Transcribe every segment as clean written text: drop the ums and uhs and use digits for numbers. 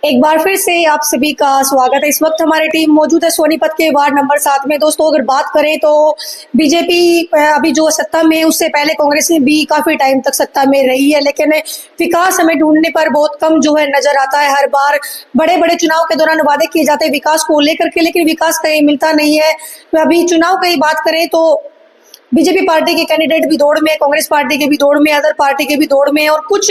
एक बार फिर से आप सभी का स्वागत है। इस वक्त हमारी टीम मौजूद है सोनीपत के वार्ड नंबर 7 में। दोस्तों, अगर बात करें तो बीजेपी अभी जो सत्ता में, उससे पहले कांग्रेस ने भी काफी टाइम तक सत्ता में रही है, लेकिन विकास हमें ढूंढने पर बहुत कम जो है नजर आता है। हर बार बड़े बड़े चुनाव के दौरान वादे किए जाते हैं विकास को लेकर के, लेकिन विकास कहीं मिलता नहीं है। अभी चुनाव की बात करें तो बीजेपी पार्टी के कैंडिडेट भी दौड़ में, कांग्रेस पार्टी के भी दौड़ में, अदर पार्टी के भी दौड़ में और कुछ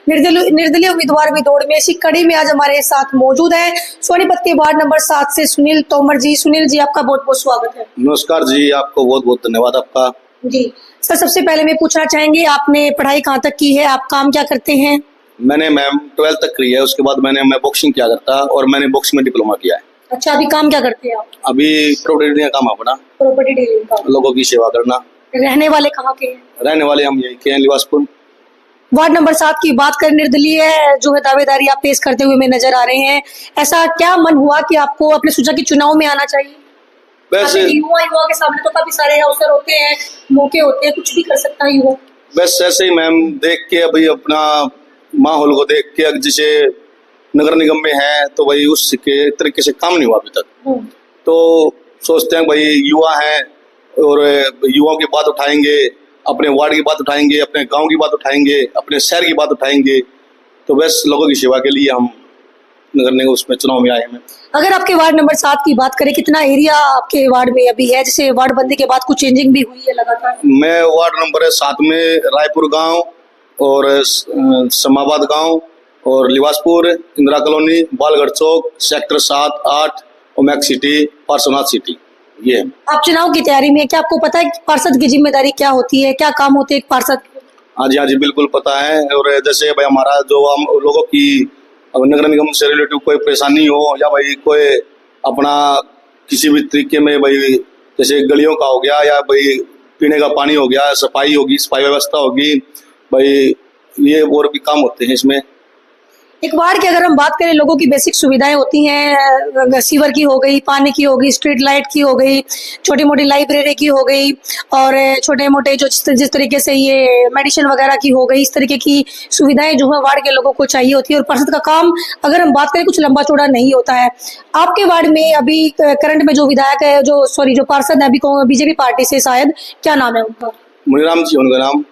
निर्दलीय उम्मीदवार भी दौड़ में। इसी कड़ी में आज हमारे साथ मौजूद है सोनीपत के वार्ड नंबर 7 से सुनील तोमर जी। सुनील जी, आपका बहुत बहुत स्वागत है। नमस्कार जी, आपको बहुत बहुत धन्यवाद आपका। जी सर, सबसे पहले मैं पूछना चाहेंगे, आपने पढ़ाई कहाँ तक की है, आप काम क्या करते हैं? मैंने मैम 12th तक की है, उसके बाद मैं बॉक्सिंग किया करता और मैंने बॉक्सिंग में डिप्लोमा किया है। अच्छा, अभी काम क्या करते हैं आप? अभी प्रॉपर्टी डीलिंग का काम अपना, प्रॉपर्टी डीलिंग का। लोगों की सेवा करना। रहने वाले कहाँ के हैं? रहने वाले हम यही के हैं, लिवासपुर। वार्ड नंबर 7 की बात करें, निर्दलीय जो है दावेदारी आप पेश करते हुए में नजर आ रहे हैं। ऐसा क्या मन हुआ कि आपको अपने सोचा कि चुनाव में आना चाहिए? वैसे युवा के सामने तो काफी सारे अवसर होते हैं, मौके होते हैं, कुछ भी कर सकता है युवा। बस ऐसे ही मैम, देख के अभी अपना माहौल को देख के, जैसे नगर निगम में है तो भाई उसके तरीके से काम नहीं हुआ अभी तक, तो सोचते हैं भाई युवा है और युवाओं की बात उठाएंगे, अपने वार्ड की बात उठाएंगे, अपने गांव की बात उठाएंगे, अपने शहर की बात उठाएंगे। तो बस लोगों की सेवा के लिए हम नगर निगम उसमें चुनाव में आए हैं। अगर आपके वार्ड नंबर 7 की बात करें, कितना एरिया आपके वार्ड में अभी है? जैसे वार्ड बंदी के बाद कुछ चेंजिंग भी हुई है लगातार। मैं वार्ड नंबर 7 में रायपुर गांव और समाबाद गांव और लिवासपुर, इंदिरा कॉलोनी, बालगढ़ चौक, sector 7, 8, Omaxe city, Parshvanath city, ये। आप चुनाव की तैयारी में, क्या आपको पता है कि पार्षद की जिम्मेदारी क्या होती है, क्या काम होते हैं एक पार्षद? हाँ जी, बिल्कुल पता है। और जैसे भाई हमारा जो हम लोगों की नगर निगम से रिलेटिव कोई परेशानी हो या भाई कोई अपना किसी भी तरीके में, भाई जैसे गलियों का हो गया या भाई पीने का पानी हो गया, सफाई होगी, सफाई व्यवस्था होगी, भाई ये और भी काम होते हैं इसमें। एक वार्ड की अगर हम बात करें, लोगों की बेसिक सुविधाएं होती हैं, सीवर की हो गई, पानी की हो गई, स्ट्रीट लाइट की हो गई, छोटी मोटी लाइब्रेरी की हो गई और छोटे मोटे जो जिस तरीके से ये मेडिसिन वगैरह की हो गई, इस तरीके की सुविधाएं जो है वार्ड के लोगों को चाहिए होती है। और पार्षद का काम अगर हम बात करें कुछ लंबा चौड़ा नहीं होता है। आपके वार्ड में अभी करंट में जो विधायक है, जो पार्षद है अभी बीजेपी पार्टी से, शायद क्या नाम है उनका? मुनीराम जी उनका नाम।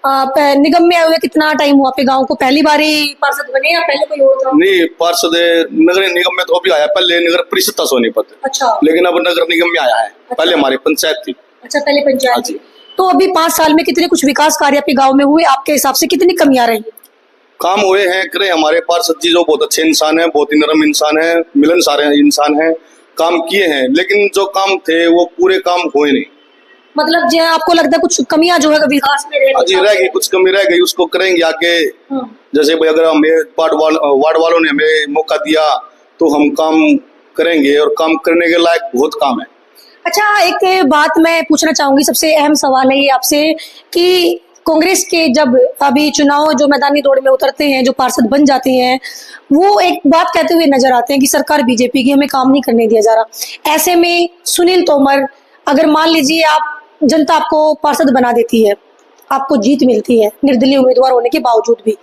आप निगम में आए हुए कितना टाइम हुआ आपके गांव को? पहली बार ही पार्षद बने या पहले कोई और था? नहीं, पार्षद नगर निगम में तो अभी आया, पहले नगर परिषद था सोनीपत। अच्छा, लेकिन अब नगर निगम में आया है। अच्छा। पहले हमारी पंचायत थी। अच्छा, पहले पंचायत थी। तो अभी 5 साल में कितने कुछ विकास कार्य आपके गाँव में हुए? आपके हिसाब से कितनी कमियां रही? काम हुए हैं, करे हमारे पार्षद जी जो बहुत अच्छे इंसान है, बहुत ही नरम इंसान है, मिलनसार इंसान है, काम किए हैं, लेकिन जो काम थे वो पूरे काम हुए नहीं। मतलब जो आपको लगता है कुछ कमियां जो है विकास में रह गई, कुछ कमी रह गई, उसको करेंगे आगे। जैसे भाई अगर हमें वार्ड वालों ने हमें मौका दिया तो हम काम करेंगे और काम करने के लायक बहुत काम है। अच्छा, एक बात मैं पूछना चाहूंगी, सबसे अहम सवाल है ये आपसे कि कांग्रेस के जब अभी चुनाव जो मैदानी दौड़ में उतरते हैं, जो पार्षद बन जाते हैं, वो एक बात कहते हुए नजर आते हैं कि सरकार बीजेपी की, हमें काम नहीं करने दिया जा रहा। ऐसे में सुनील तोमर, अगर मान लीजिए आप जनता आपको पार्षद बना देती है, आपको जीत मिलती है निर्दलीय उम्मीदवार होने के बावजूद भी,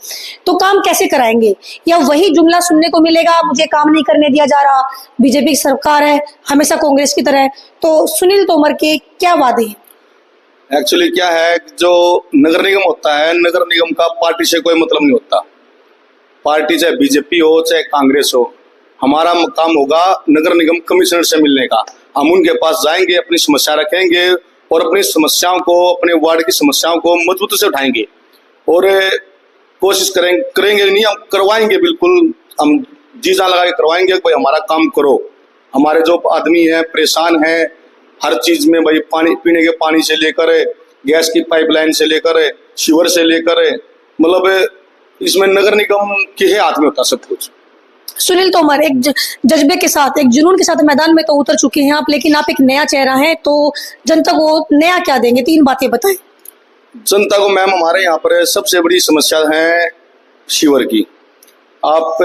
तो काम कैसे कराएंगे? या वही जुमला सुनने को मिलेगा, मुझे काम नहीं करने दिया जा रहा, बीजेपी की सरकार है, हमेशा कांग्रेस की तरह? तो सुनील तोमर के क्या वादे हैं? एक्चुअली क्या है, जो नगर निगम होता है, नगर निगम का पार्टी से कोई मतलब नहीं होता। पार्टी चाहे बीजेपी हो चाहे कांग्रेस हो, हमारा काम होगा नगर निगम कमिश्नर से मिलने का। हम उनके पास जाएंगे, अपनी समस्या रखेंगे और अपनी समस्याओं को, अपने वार्ड की समस्याओं को मजबूती से उठाएंगे और कोशिश करेंगे नहीं, हम करवाएंगे, बिल्कुल हम जी जान लगा के करवाएंगे। भाई हमारा काम करो, हमारे जो आदमी है परेशान है हर चीज में, भाई पानी पीने के पानी से लेकर, गैस की पाइपलाइन से लेकर, सीवर से लेकर, मतलब इसमें नगर निगम के हाथ में होता सब कुछ। सुनील तोमर, एक जज्बे के साथ, एक जुनून के साथ मैदान में तो उतर चुके हैं आप, लेकिन आप एक नया चेहरा हैं, तो जनता को नया क्या देंगे? 3 बातें बताएं। जनता को मैम, हमारे यहाँ पर सबसे बड़ी समस्या है सीवर की। आप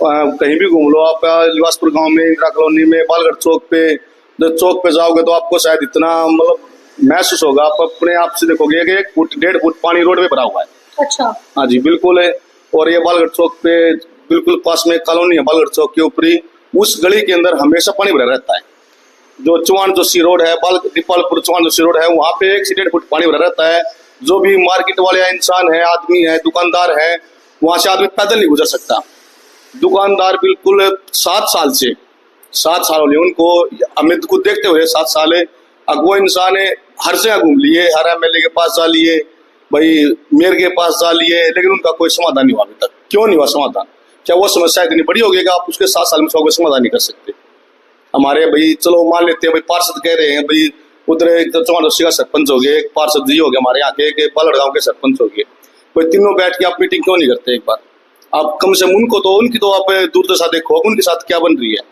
कहीं भी घूम लो, आप लिवासपुर गांव में, इंदिरा कॉलोनी में, बालगढ़ चौक पे, जब चौक पे जाओगे तो आपको शायद इतना मतलब महसूस होगा, आप अपने आप से देखोगे कि 1 फुट 1.5 फुट पानी रोड पे भरा हुआ है। अच्छा, हाँ जी, बिल्कुल है। और ये बालगढ़ चौक पे बिल्कुल पास में कॉलोनी है बालगढ़ चौक के ऊपरी, उस गली के अंदर हमेशा पानी भरा रहता है। जो चौहान जोशी रोड है, दीपालपुर चौहान जोशी रोड है, वहाँ पे 1 से 1.5 फुट पानी भरा रहता है। जो भी मार्केट वाले इंसान है, आदमी है, दुकानदार है, वहां से आदमी पैदल नहीं गुजर सकता। दुकानदार बिल्कुल 7 साल हो गए उनको, अमित को देखते हुए 7 साल है। अब वो इंसान है, हर जगह घूम लिए, हर एमएलए के पास जा लिए, भाई मेयर के पास जा लिए, लेकिन उनका कोई समाधान नहीं हुआ अभी तक। क्यों नहीं हुआ समाधान? क्या वो समस्या इतनी बड़ी हो गई कि आप उसके 7 साल में उसका समाधान नहीं कर सकते? हमारे भाई चलो मान लेते हैं, भाई पार्षद कह रहे हैं, भाई उधर एक तो चौहान जोशी का सरपंच हो गए, एक पार्षद जी हो गए, हमारे यहाँ के बालगढ़ गाँव के सरपंच हो गए, भाई तीनों बैठ के आप मीटिंग क्यों नहीं करते? एक बार आप कम से कम उनकी तो आप दूरदर्शा देखो, उनके साथ क्या बन रही है।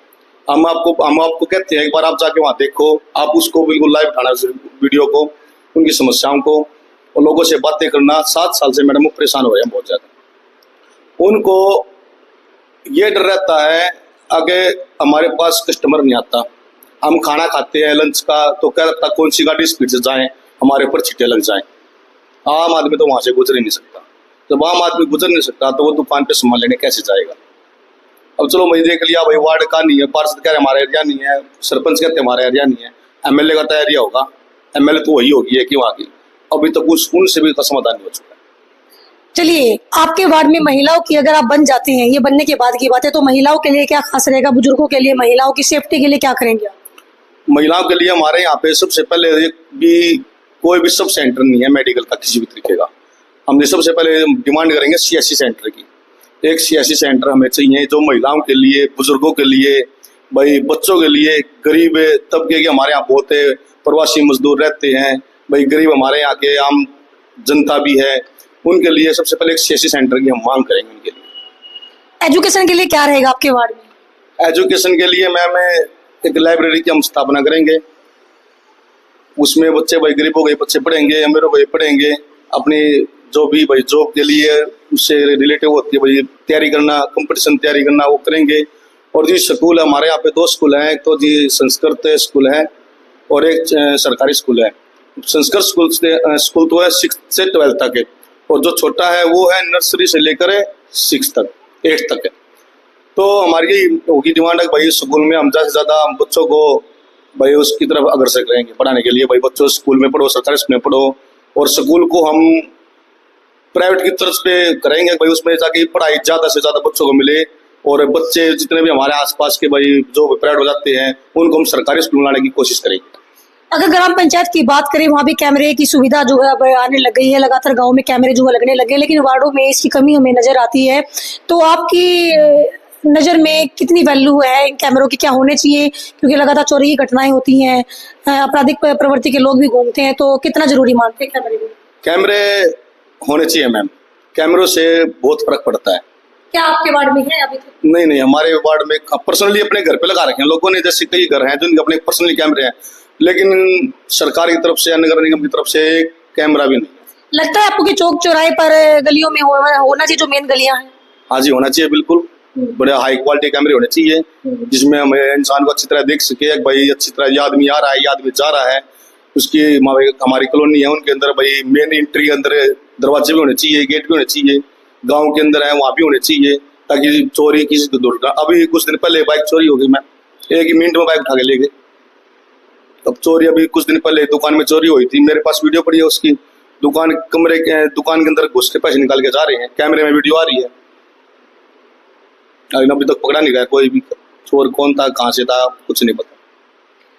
हम आपको कहते हैं एक बार आप जाके वहाँ देखो, आप उसको बिल्कुल लाइव उठाना वीडियो को, उनकी समस्याओं को, और लोगों से बातें करना। 7 साल से मैडम वो परेशान हो रहे हैं बहुत ज्यादा। उनको ये डर रहता है आगे हमारे पास कस्टमर नहीं आता। हम खाना खाते हैं लंच का, तो क्या लगता कौन सी गाड़ी स्पीड से जाए, हमारे ऊपर छींटे लग जाए। आम आदमी तो वहां से गुजर ही नहीं सकता। जब आम आदमी गुजर नहीं सकता तो वो दुकान पे सामान लेने कैसे जाएगा? अब चलो मैं देख लिया भाई वार्ड का नहीं है, पार्षद कह रहे हमारा एरिया नहीं है, सरपंच कहते हमारा एरिया नहीं है, एमएलए का तो एरिया होगा, एमएलए तो वही होगी है कि वहाँ की। अभी तक उनसे भी समाधान नहीं हो चुका। चलिए, आपके वार्ड में महिलाओं की अगर आप बन जाते हैं, ये बनने के बाद की बात है, तो महिलाओं के लिए क्या खास रहेगा? बुजुर्गों के लिए, महिलाओं की सेफ्टी के लिए क्या करेंगे आप? महिलाओं के लिए हमारे यहाँ पे सबसे पहले भी कोई भी सब सेंटर नहीं है मेडिकल का किसी भी तरीके का। हमने सबसे पहले डिमांड करेंगे सीएससी सेंटर की। एक सीएससी सेंटर हमें चाहिए जो महिलाओं के लिए, बुजुर्गों के लिए, भाई बच्चों के लिए, गरीब तबके के हमारे यहाँ बहुत प्रवासी मजदूर रहते हैं, भाई गरीब हमारे यहाँ के आम जनता भी है, उनके लिए सबसे पहले एक सीएससी सेंटर की हम मांग करेंगे। उनके लिए एजुकेशन के लिए क्या रहेगा आपके वार्ड में? एजुकेशन के लिए मैम एक लाइब्रेरी की हम स्थापना करेंगे। उसमें बच्चे, भाई गरीबों के बच्चे पढ़ेंगे, अमीरों के पढ़ेंगे, अपनी जो भी भाई जॉब के लिए उससे रिलेटिव होती है, भाई तैयारी करना, कंपटीशन तैयारी करना, वो करेंगे। और जी स्कूल हमारे यहाँ पे 2 स्कूल हैं, एक तो जी संस्कृत स्कूल है और एक सरकारी स्कूल है। संस्कृत स्कूल तो है 6 से 12 तक है, और जो छोटा है वो है नर्सरी से लेकर 6 तक, 8 तक है। तो हमारी होगी डिमांड है भाई स्कूल में हम ज़्यादा से ज़्यादा बच्चों को भाई उसकी तरफ अग्रसर करेंगे पढ़ाने के लिए। भाई बच्चों स्कूल में पढ़ो, सरकारी स्कूल में पढ़ो, और स्कूल को हम प्राइवेट की तरफ पे करेंगे भाई, उसमें जाके पढ़ाई ज़्यादा से ज़्यादा बच्चों को मिले, और बच्चे जितने भी हमारे आसपास के भाई जो प्राइवेट हो जाते हैं उनको हम सरकारी स्कूल में लाने की कोशिश करेंगे। अगर ग्राम पंचायत की बात करें, वहाँ भी कैमरे की सुविधा जो है अब आने लग गई है, लगातार गांव में कैमरे जो है लगने लगे, लेकिन वार्डों में इसकी कमी हमें नजर आती है। तो आपकी नजर में कितनी वैल्यू है इन कैमरों की? क्या होने चाहिए? क्योंकि लगातार चोरी की घटनाएं होती हैं, आपराधिक प्रवृत्ति के लोग भी घूमते हैं, तो कितना जरूरी मानते हैं कैमरे को? कैमरे होने चाहिए मैम, कैमरों से बहुत फर्क पड़ता है। क्या आपके वार्ड में है अभी तक? नहीं, हमारे वार्ड में पर्सनली अपने घर पे लगा रखे हैं लोगों ने, जैसे कई घर हैं जिनके अपने पर्सनली कैमरे हैं, लेकिन सरकार की तरफ से या नगर निगम की तरफ से कैमरा भी नहीं। लगता है आपको कि चौक चौराहे पर गलियों में होना चाहिए, जो मेन गलियां हैं? हाँ जी, होना चाहिए बिल्कुल। बड़े हाई क्वालिटी कैमरे होने चाहिए जिसमें हमें इंसान को अच्छी तरह देख सके, भाई अच्छी तरह ये आदमी आ रहा है, ये आदमी जा रहा है। उसकी हमारी कॉलोनी है, उनके अंदर भाई मेन एंट्री के अंदर दरवाजे भी होने चाहिए, गेट भी होने चाहिए, गांव के अंदर है वहाँ भी होने चाहिए, ताकि चोरी किसी को दुर्घटना। अभी कुछ दिन पहले बाइक चोरी हो गई मैम, 1 ही मिनट में बाइक उठा के ले गए। अब चोरी अभी कुछ दिन पहले दुकान में चोरी हुई थी, मेरे पास वीडियो पड़ी है उसकी। दुकान के अंदर घुस के पैसे निकाल के जा रहे हैं, कैमरे में वीडियो आ रही है। अभी तक पकड़ा नहीं गया कोई भी चोर, कौन था, कहाँ से था, कुछ नहीं पता।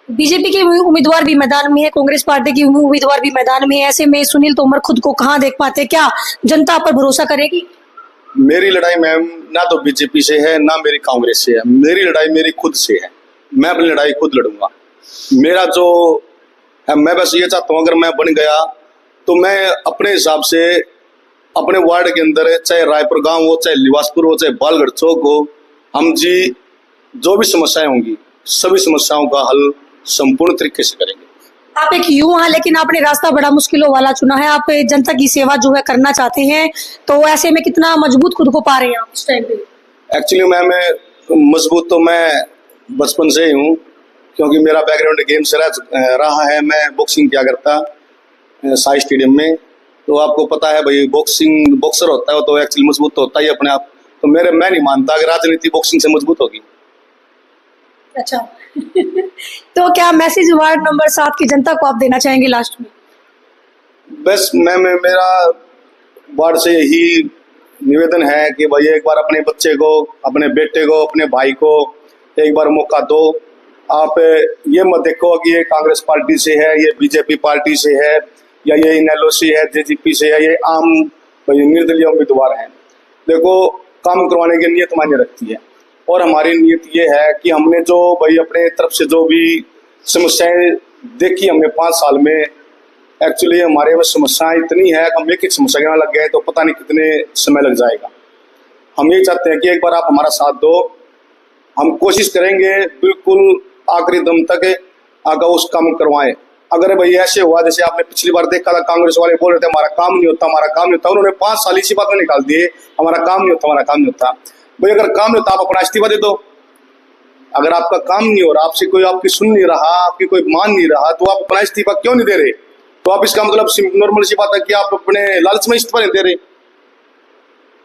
बीजेपी के उम्मीदवार भी मैदान में है, कांग्रेस पार्टी की उम्मीदवार भी मैदान में है, ऐसे में सुनील तोमर खुद को कहाँ देख पाते हैं? क्या जनता पर भरोसा करेगी? मेरी लड़ाई मैम ना तो बीजेपी से है ना मेरी कांग्रेस से है, मेरी लड़ाई मेरी खुद से है। मैं अपनी लड़ाई खुद लड़ूंगा। मेरा जो है, मैं बस ये चाहता हूँ अगर मैं बन गया तो मैं अपने हिसाब से अपने वार्ड के अंदर, चाहे रायपुर गांव हो, चाहे लिवासपुर हो, चाहे बालगढ़ चौक हो, हम जी जो भी समस्याएं होंगी सभी समस्याओं का हल संपूर्ण तरीके से करेंगे। आप एक युवा हैं, लेकिन आपने रास्ता बड़ा मुश्किलों वाला चुना है। आप जनता की सेवा जो है करना चाहते हैं, तो ऐसे में कितना मजबूत खुद को पा रहे हैं आप इस टाइम पे? एक्चुअली मैं मजबूत तो मैं बचपन से ही हूँ, क्योंकि मेरा बैकग्राउंड गेम से रहा है। मैं बॉक्सिंग किया करता साई स्टेडियम में, तो आपको पता है भाई बॉक्सर होता है तो एक्चुअली मजबूत तो होता ही अपने आप। तो मैं नहीं मानता कि राजनीति बॉक्सिंग से मजबूत होगी। अच्छा तो क्या मैसेज वार्ड नंबर 7 की जनता को आप देना चाहेंगे लास्ट में? बस मेरा वार्ड से यही निवेदन है कि भाई एक बार अपने बच्चे को, अपने बेटे को, अपने भाई को एक बार मौका दो। आप ये मत देखो कि ये कांग्रेस पार्टी से है, ये बीजेपी पार्टी से है, या ये इनेलो से है, जेजेपी से है, ये आम भाई निर्दलीय उम्मीदवार हैं। देखो, काम करवाने की नीयत मायने रखती है, और हमारी नीयत ये है कि हमने जो भाई अपने तरफ से जो भी समस्याएं देखी हमने 5 साल में, एक्चुअली हमारे में समस्याएं इतनी है कि हम एक समस्या गिनाने लग गए तो पता नहीं कितने समय लग जाएगा। हम ये चाहते हैं कि एक बार आप हमारा साथ दो, हम कोशिश करेंगे बिल्कुल आखिरी दम तक आगे उस काम करवाएं। अगर भाई ऐसे हुआ जैसे आपने पिछली बार देखा था, कांग्रेस वाले बोल रहे थे हमारा काम नहीं होता, हमारा काम नहीं होता, उन्होंने 5 साल इसी बात में निकाल दिए, हमारा काम नहीं होता, हमारा काम नहीं होता। भाई अगर काम नहीं होता आप अपना इस्तीफा दे दो। अगर आपका काम नहीं हो रहा, आपसे कोई आपकी सुन नहीं रहा, आपकी कोई मान नहीं रहा, तो आप अपना इस्तीफा क्यों नहीं दे रहे? तो आप इसका मतलब नॉर्मल सी बात है कि आप अपने लालच में इस्तीफा नहीं दे रहे।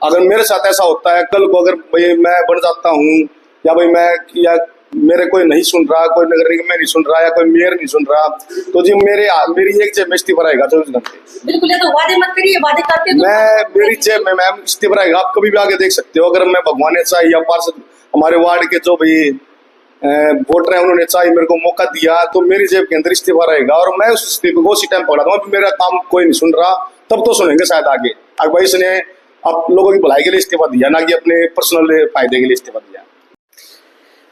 अगर मेरे साथ ऐसा होता है कल को, अगर भाई मैं बन जाता हूँ, या भाई मैं या मेरे कोई नहीं सुन रहा, कोई नगर निगम में नहीं सुन रहा, या कोई मेयर नहीं सुन रहा, तो जी मेरी एक जेब में इस्तीफा रहेगा 24 घंटे। बिल्कुल, तो वादे मत करिए, वादे करते मेरी जेब में मैम इस्तीफा रहेगा, आप कभी भी आगे देख सकते हो। अगर मैं भगवान ने चाहे या पार्षद हमारे वार्ड के जो भाई वोटर है उन्होंने चाहे मेरे को मौका दिया, तो मेरी जेब के अंदर इस्तीफा रहेगा, और मैं उस इस्तीफे को उसी टाइम पकड़ा दूंगा। मेरा काम कोई नहीं सुन रहा, तब तो सुनेंगे शायद आगे। अब भाई इसने आप लोगों की भलाई के लिए इस्तीफा दिया, ना कि अपने पर्सनल फायदे के लिए इस्तीफा दिया।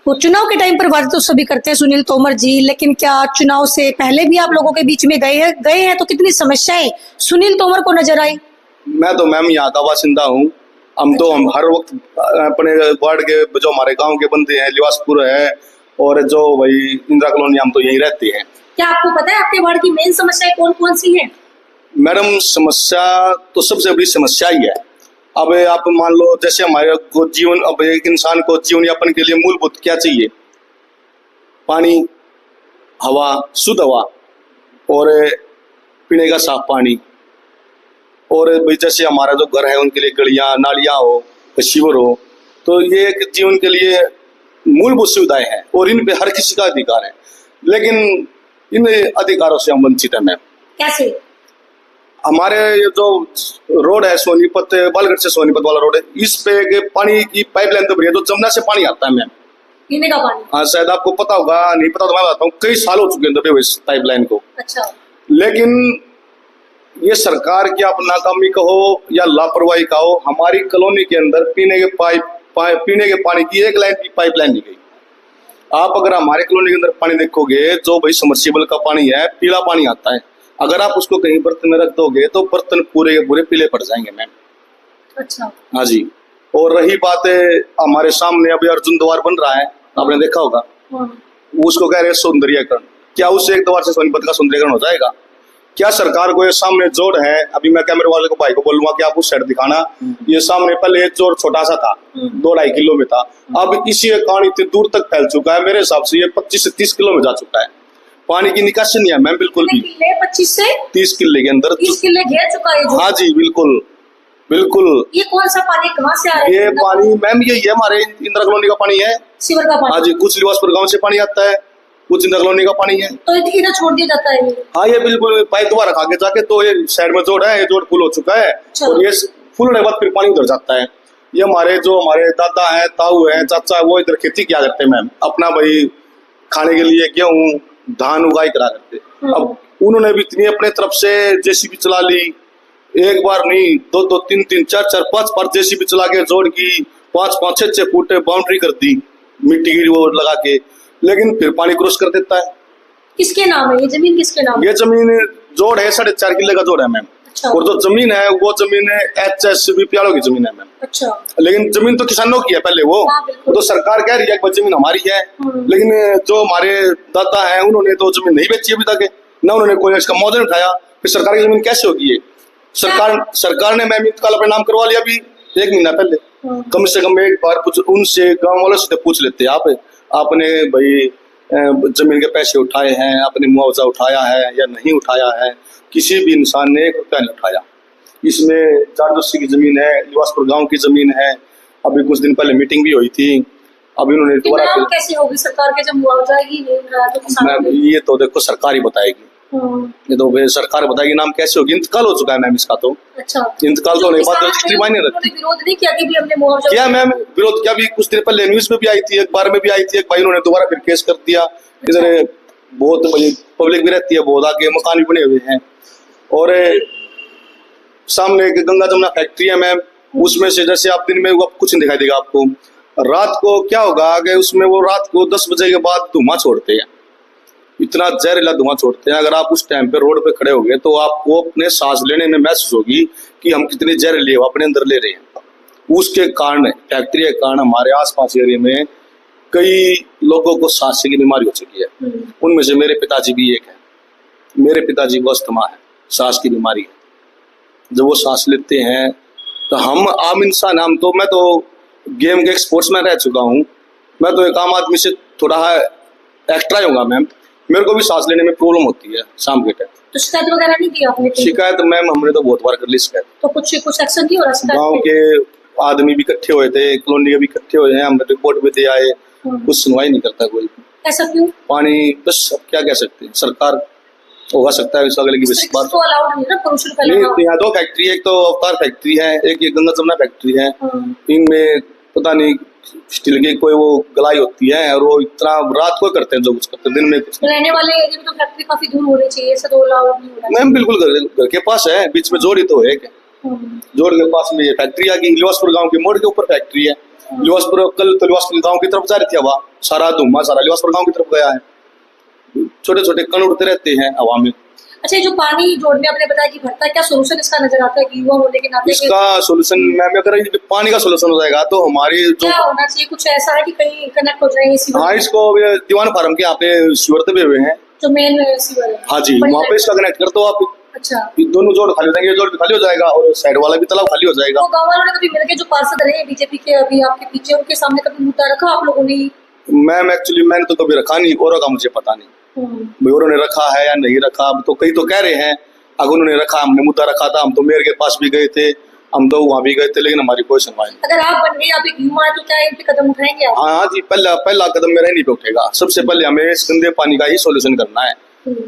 वो चुनाव के टाइम पर वादे तो सभी करते हैं सुनील तोमर जी, लेकिन क्या चुनाव से पहले भी आप लोगों के बीच में गए हैं तो कितनी समस्याएं सुनील तोमर को नजर आई? मैं तो मैम यहाँ का बासिंदा हूँ। हम हर वक्त अपने वार्ड के जो हमारे गांव के बंदे हैं, लिवासपुर है और जो भाई इंदिरा कॉलोनी, हम तो यहीं रहते हैं। क्या आपको पता है आपके वार्ड की मेन समस्याएं कौन कौन सी है? मैडम, समस्या तो सबसे बड़ी समस्या ही है। अब आप मान लो जैसे हमारे को जीवन, अब एक इंसान को जीवन यापन के लिए मूलभूत क्या चाहिए? पानी, हवा, शुद्ध हवा, और पीने का साफ पानी, और भाई जैसे हमारा जो घर है उनके लिए गलियां, नालियां हो, शिविर हो, तो ये एक जीवन के लिए मूलभूत सुविधाएं हैं, और इन पे हर किसी का अधिकार है। लेकिन इन अधिकारों से हम वंचित हैं मैम। कैसे? हमारे ये जो रोड है सोनीपत, बालगढ़ से सोनीपत वाला रोड है, इस पे पानी की पाइपलाइन तो बढ़िया, तो जमुना से पानी आता है मैम, पीने का पानी। हाँ, शायद आपको पता होगा, नहीं पता तो मैं बताता हूँ, कई साल हो चुके हैं दबे हुए इस पाइपलाइन को। अच्छा। लेकिन ये सरकार की आप नाकामी कहो या लापरवाही कहो, हमारी कॉलोनी के अंदर पीने के पानी की एक लाइन की पाइपलाइन नहीं गई। आप अगर हमारे कॉलोनी के अंदर पानी देखोगे, जो भाई समर्सिबल का पानी है, पीला पानी आता है, अगर आप उसको कहीं बर्तन में रख दोगे तो बर्तन पूरे के पूरे पीले पड़ जाएंगे मैम। अच्छा। हाँ जी। और रही बात है हमारे सामने अभी अर्जुन द्वार बन रहा है, आपने देखा होगा, उसको कह रहे हैं सौंदर्यकरण। क्या उससे एक द्वार से सोनीपत का सौंदर्यकरण हो जाएगा? क्या सरकार को ये सामने जोड़ है? अभी मैं कैमरे वाले को भाई को बोलूंगा कि आप उस साइड दिखाना, ये सामने पहले एक जोड़ छोटा सा था, 2-2.5 किलो में था, अब इसी कारण इतनी दूर तक फैल चुका है। मेरे हिसाब से ये 25 से 30 किलो में जा चुका है। पानी की निकासी नहीं है मैम बिल्कुल भी। 25 से 30 किले के अंदर 30 किले घेर चुका है। हाँ जी, बिल्कुल बिल्कुल। ये कौन सा पानी कहाँ से आ रहा है? ये पानी मैम ये हमारे इंदिरा कॉलोनी का पानी है, सीवर का पानी। हाँ जी, कुछ लिवासपुर गाँव से पानी आता है, कुछ इंदिरा कॉलोनी का पानी है, तो इधर छोड़ दिया जाता है। हाँ, ये बिल्कुल पाइप दोबारा खा के जाके, तो ये साइड में जोड़ है, ये जोड़ फुल हो चुका है, और ये फुल होने के बाद फिर पानी उधर जाता है। ये हमारे दादा है, ताऊ है, चाचा है, वो इधर खेती किया करते हैं मैम, अपना भाई खाने के लिए गेहूं धान उगाई करा करते। अब उन्होंने भी इतनी अपने तरफ से जेसीबी चला ली, एक बार नहीं, 2-2, 3-3, 4-4, 5 बार जेसीबी चला के जोड़ की 5-5, 6-6 फुट बाउंड्री कर दी मिट्टी की वो लगा के, लेकिन फिर पानी क्रॉस कर देता है। किसके नाम है ये जमीन? किसके नाम? ये जमीन जोड़ है, 4.5 किले का जोड़ है मैम। अच्छा। और जो जमीन है वो जमीन है HSBP की जमीन है मैम। अच्छा। लेकिन जमीन तो किसानों की है पहले, वो तो सरकार कह रही है कि जमीन हमारी है, लेकिन जो हमारे दादा है उन्होंने तो जमीन नहीं बेची अभी तक, ना उन्होंने कोई इसका मुआवजा उठाया, फिर सरकार की जमीन कैसे होगी? ये सरकार ने मैम इंतकाल अपने नाम करवा लिया अभी 1 महीना पहले। कम से कम एक बार उनसे गाँव वालों से पूछ लेते, आपने भाई जमीन के पैसे उठाए हैं, आपने मुआवजा उठाया है या नहीं उठाया है? किसी भी इंसान ने 1 रुपया नहीं उठाया। इसमें जारदोसी की जमीन है, लिवासपुर गांव की जमीन है, अभी कुछ दिन पहले मीटिंग भी हुई थी। अभी उन्होंने कि दोबारा नाम कैसे होगी सरकार के, जब मुआवजा ही नहीं मिल रहा तो किसानों को? ये तो देखो सरकार ही बताएगी, ये तो वे सरकार बताएगी नाम कैसे होगी। इंतकाल हो चुका है मैम इसका, तो अच्छा, इंतकाल तो जो होने के बाद किसान रजिस्ट्री हैं, मायने उन्होंने रखती विरोध नहीं किया कि भी हमने मुआवजा क्या मैम, विरोध क्या, भी कुछ देर पहले न्यूज में भी आई थी, अखबार में भी आई थी, एक भाई उन्होंने दोबारा फिर केस कर दिया। इधर बहुत पब्लिक भी रहती है, बहुत आगे मकान भी बने हुए हैं, और सामने एक गंगा जमुना फैक्ट्री है मैम, उसमें से जैसे आप दिन में वो कुछ नहीं दिखाई देगा आपको, रात को क्या होगा कि उसमें वो रात को 10 बजे के बाद धुआं छोड़ते हैं, इतना जहरीला धुआं छोड़ते हैं। अगर आप उस टाइम पे रोड पे खड़े हो गए तो आपको अपने सांस लेने में महसूस होगी कि हम कितनी जहरीली हवा अपने अंदर ले रहे हैं। उसके कारण, फैक्ट्री के कारण हमारे आसपास एरिया में कई लोगों को सांस की बीमारी हो चुकी है। उनमें से मेरे पिताजी भी एक है। मेरे पिताजी को अस्थमा है, सांस की बीमारी है। जब वो सांस लेते हैं तो हम आम इंसान, मैं तो गेम के स्पोर्ट्समैन रह चुका हूँ, मैं तो एक आम आदमी से थोड़ा एक्स्ट्रा होगा मैम। मेरे को भी सांस लेने में प्रॉब्लम होती है शाम के टाइम। तो शिकायत वगैरह नहीं दी आपने? शिकायत मैम हमने तो बहुत बार कर ली शिकायत। तो कुछ एक्शन नहीं हो रहा शिकायत गांव पे? के आदमी भी इकट्ठे हुए थे, कॉलोनी के भी इकट्ठे हुए हैं, हम रिपोर्ट भी दे आए, कुछ सुनवाई नहीं करता कोई। ऐसा क्यों? पानी बस अब क्या कह सकते हैं, सरकार होगा सकता है इस अगले की बात तो अलाउड नहीं ना पोल्यूशन नहीं। फैलाना। तो यहाँ 2 फैक्ट्री है, एक तो अवतार फैक्ट्री है, एक ये गंगा जमुना फैक्ट्री है। इनमें पता नहीं स्टील की कोई वो गलाई होती है, और वो इतना रात को करते हैं जो कुछ करते हैं, दिन में कुछ। रहने वाले एरिया में तो फैक्ट्री काफी दूर होनी चाहिए, ऐसा तो अलाउड नहीं हो रहा। मैम बिल्कुल घर के पास है, बीच में जोड़ी तो है क्या, जोड़ के पास में ये फैक्ट्री आ गई। लिवासपुर गांव के मोड़ के ऊपर फैक्ट्री है। लिवासपुर कल तो लिवासपुर गांव की तरफ जा रही थी हवा, सारा धुआं सारा लिवासपुर गांव की तरफ गया है। छोटे छोटे कण उड़ते रहते हैं हवा में। अच्छा, ये जो पानी जोड़ने आपने बताया कि भरता है, क्या सोल्यूशन इसका नजर आता है कि युवा होने के नाते? इसका सोल्यूशन मैम अगर पानी का सोल्यूशन हो जाएगा तो हमारी जो क्या होना चाहिए? कुछ ऐसा है कि कहीं कनेक्ट हो जाए सीवर? हाँ, इसको दीवान फार्म के यहाँ पे सीवर भी हुए हैं, जो मेन सीवर है। हाँ जी, वहाँ पे इसका कनेक्ट कर दो आप। अच्छा, दोनों जोड़ खाली हो जाएंगे, जोड़ भी खाली हो जाएगा और साइड वाला भी तालाब खाली हो जाएगा। तो गाँव वालों ने कभी मिलकर, जो पार्षद रहे बीजेपी के अभी आपके पीछे, उनके सामने कभी मुद्दा रखा आप लोगों ने? मैम एक्चुअली मैंने तो कभी रखा नहीं, औरों का मुझे पता नहीं भाई उन्होंने रखा है या नहीं रखा। अब तो कई तो कह रहे हैं अगर उन्होंने रखा, हमने मुद्दा रखा था, हम तो मेयर के पास भी गए थे, हम तो वहाँ भी गए थे, लेकिन हमारी कोई सुनवाई नहीं। अगर आप बन गए, आप एक युवा है, तो क्या इन पे कदम उठाएंगे आप? हाँ जी, पहला कदम मेरा नहीं पे उठेगा। सबसे पहले हमें इस गंदे पानी का ही सोल्यूशन करना है।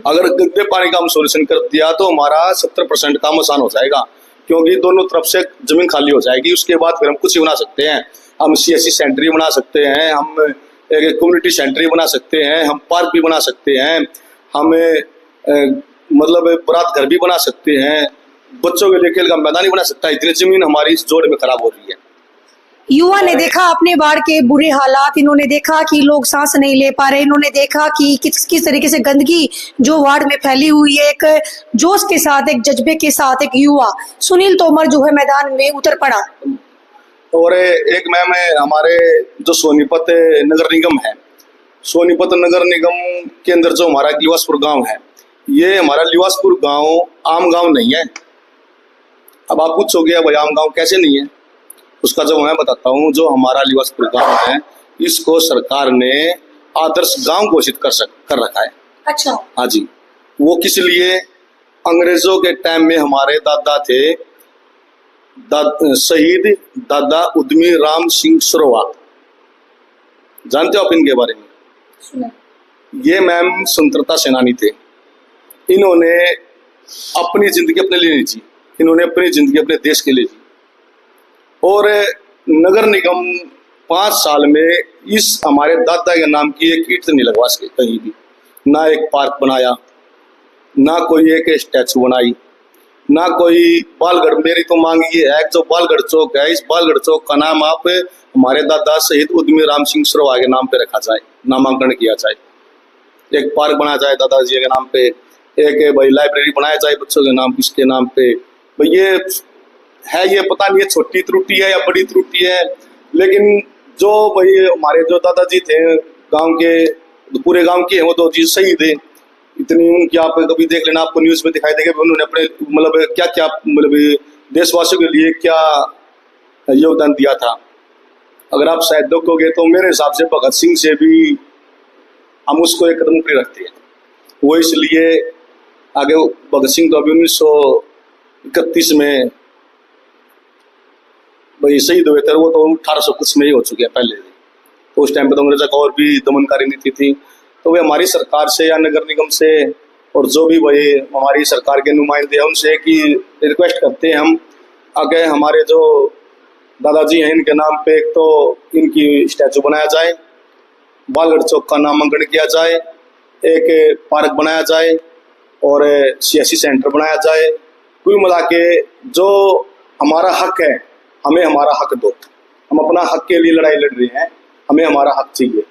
अगर गंदे पानी का हम सोल्यूशन कर दिया तो हमारा 70% काम आसान हो जाएगा, क्योंकि दोनों तरफ से जमीन खाली हो जाएगी। उसके बाद फिर हम कुछ ही बना सकते हैं। हम CSC सेंटर भी बना सकते हैं, हम एक कम्युनिटी सेंटर भी बना सकते हैं, हम पार्क भी बना सकते हैं, हमें मतलब बारात घर भी बना सकते हैं, बच्चों के लिए खेल का मैदान ही बना सकता है। इतनी जमीन हमारी इस जोड़ में खराब हो रही है। युवा ने देखा अपने बाढ़ के बुरे हालात, इन्होंने देखा कि लोग सांस नहीं ले पा रहे, इन्होंने देखा कि किस तरीके से गंदगी जो वार्ड में फैली हुई है। एक जोश के साथ, एक जज्बे के साथ एक युवा सुनील तोमर जो है मैदान में उतर पड़ा। और एक मैम हमारे जो सोनीपत नगर निगम है, सोनीपत नगर निगम के अंदर जो हमारा लिवासपुर गांव है, ये हमारा लिवासपुर गांव आम गांव नहीं है। अब आप पूछोगे भाई आम गांव कैसे नहीं है, उसका जब मैं बताता हूँ। जो हमारा लिवासपुर गांव है, इसको सरकार ने आदर्श गांव घोषित कर रखा है। अच्छा, हाँ जी। वो किस लिए? अंग्रेजों के टाइम में हमारे दादा थे, शहीद दादा उद्यमी राम सिंह सरोवा, जानते हो आप इनके बारे में? सुना। ये मैम स्वतंत्रता सेनानी थे। इन्होंने अपनी जिंदगी अपने लिए नहीं जी, इन्होंने अपनी जिंदगी अपने देश के लिए जी। और नगर निगम 5 साल में इस हमारे दादा के नाम की एक ईंट नहीं लगवा सके कहीं भी। ना एक पार्क बनाया, ना कोई एक स्टैचू बनाई, ना कोई बालगढ़। मेरी तो मांग ये है जो बालगढ़ चौक है, इस बालगढ़ चौक का नाम आप हमारे दादा शहीद उद्यमी राम सिंह सरोवा के नाम पे रखा जाए, नामांकन किया जाए, एक पार्क बनाया जाए दादाजी के नाम पे, एक भाई लाइब्रेरी बनाया जाए बच्चों के नाम, इसके नाम पे। भाई ये है, ये पता नहीं है छोटी त्रुटि है या बड़ी त्रुटि है, लेकिन जो भाई हमारे जो दादाजी थे गांव के, पूरे गांव के हैं, वो तो जी सही थे। इतनी उनकी आप कभी देख लेना, आपको न्यूज में दिखाई देगा उन्होंने अपने मतलब क्या क्या मतलब देशवासियों के लिए क्या योगदान दिया था। अगर आप शायद देखोगे तो मेरे हिसाब से भगत सिंह से भी हम उसको एक कदम ऊपर रखते हैं। वो इसलिए आगे, भगत सिंह तो अभी 1931 में भाई शहीद हुए थे वो तो 1800 कुछ में ही हो चुके हैं पहले। तो उस टाइम पे तो अंग्रेजों का और भी दमनकारी नीति थी। तो वे हमारी सरकार से या नगर निगम से और जो भी भाई हमारी सरकार के नुमाइंदे हैं उनसे कि रिक्वेस्ट करते हैं हम, आगे हमारे जो दादाजी हैं इनके नाम पे एक तो इनकी स्टैचू बनाया जाए, बालगढ़ चौक का नामांकन किया जाए, एक पार्क बनाया जाए और सीएससी सेंटर बनाया जाए। कुल मिला के जो हमारा हक है हमें हमारा हक दो। हम अपना हक के लिए लड़ाई लड़ रहे हैं, हमें हमारा हक चाहिए।